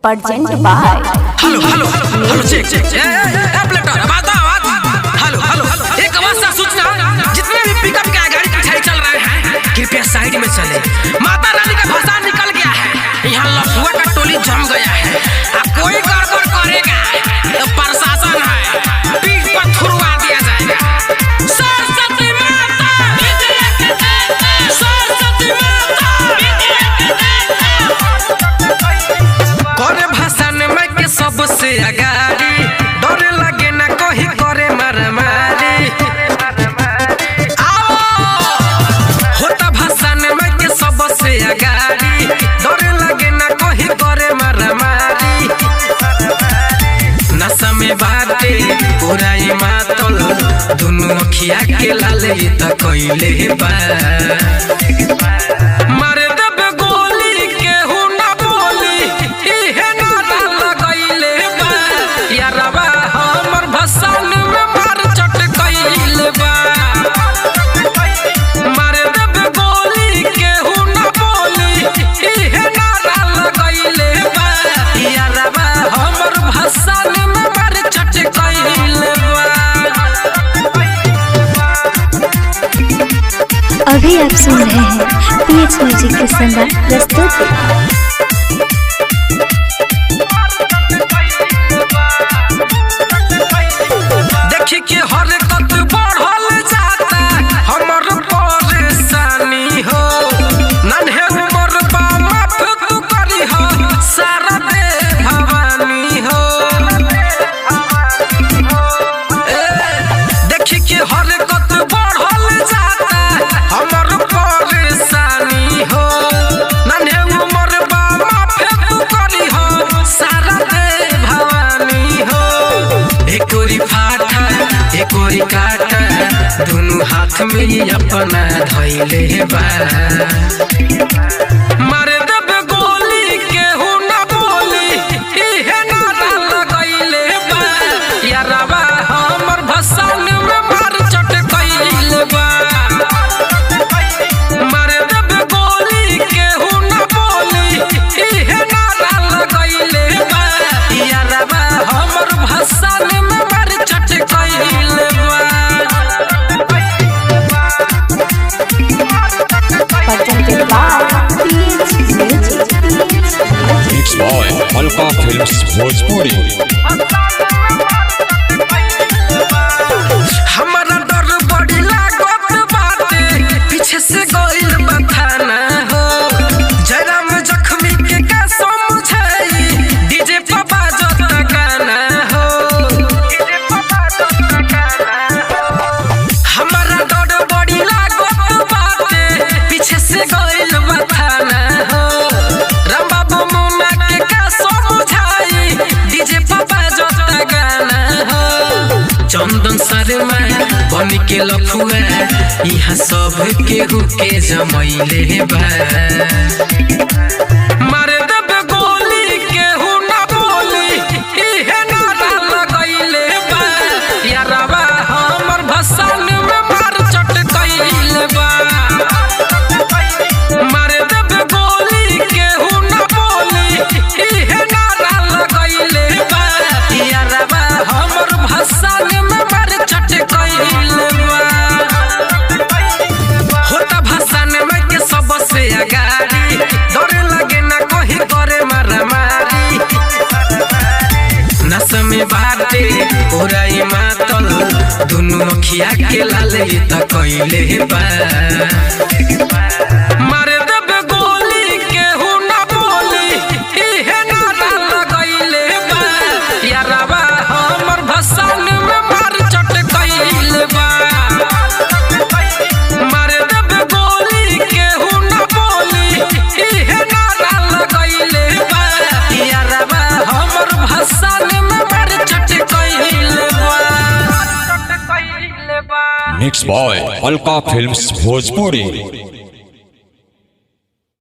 Present by hello check प्लेटर आवाज hello एक आवाज सा सूचना जितने भी पिकअप के गाड़ी पीछे चल रहे हैं कृपया साइड में चले। माता रानी का भाषा निकल गया है, यहाँ लफुआ का टोली जम गया है। अब कोई गड़बड़ करेगा तो प्रशासन है पीठ पर थुरवा दिया जाएगा। सरस्वती माता सरस्वती माता करे भाषण में के सबसे अगाड़ी डर लगे ना कोई करे मारामारी। आओ होता भाषण में के सबसे अगाड़ी डर लगे ना कोई करे मारामारी। नशा में बाटे पूरा ही मातल दोनों अखिया के लाले त कइले बा। मारे दब गोली केहू ना बोली इहे नारा लगइले बा। यारबा हमर भसान में मार चट कइले बा। मारे दब गोली केहू ना बोली इहे नारा लगइले बा। यारबा हमर भसान में मार चट कइले बा। अभी आप सुन रहे हैं पीएच म्यूजिक के संगीत प्रस्तुति। देखी के हरकत बढ़ल जाता हमर परेशानी हो। नन्हे उमर बा माफ तू करी हो सारा दे भवानी हो। देखी के हरकत बढ़ल जाता हमर परेशानी हो। नन्हे उमर बा माफ तू करी हो सारा दे भवानी हो। एक ओरी फाटा एक ओरी काटा दोनों हाथ में अपना धइले बा। मारे दब गोली केहू ना बोली इहे नारा लगइले बा। यारबा हमर भसान में मार चट कइले बा। मारे दब गोली केहू ना बोली इहे नारा लगइले बा। यारबा हमर भसान में मार चट कइले बा। Presented by pH music. Mixed by Alpha Films Bhojpuri। हमरा डर बड़ी लागत बाटे पीछे से गइल बथाना हो। जयराम जख्मी के का समझाई डीजे पर बाजत गाना हो। हमरा डर बड़ी लागत बाटे पीछे से गइल बथाना हो। राम बाबू मुन्ना के का समझाई डीजे पर बाजत गाना हो। चंदन शर्मा बन के लफुआ यहाँ सब केहू के जमैले बा। मारे दब गोली केहू ना बोली इहे नारा लगइले बा। यारबा हमर भसान में मार चट कइले बा। मारे दब गोली केहू ना बोली इहे नारा लगइले बा। यारबा हमर भसान में मार चट कइले बा। होता भाषण में के सबसे अगाड़ी डर लगे ना कोई करे मारामारी। नशा में बाटे पूरा ही मातल दोनों अखिया के लाले त कइले बा। मारे दब गोली केहू ना बोली इहे नारा लगइले बा। यारबा हमर भसान में मार चट कइले बा। मारे दब गोली केहू ना बोली इहे नारा लगइले बा। यारबा हमर भसान में मार चट कइले बा। Mixed by Alpha Films Bhojpuri।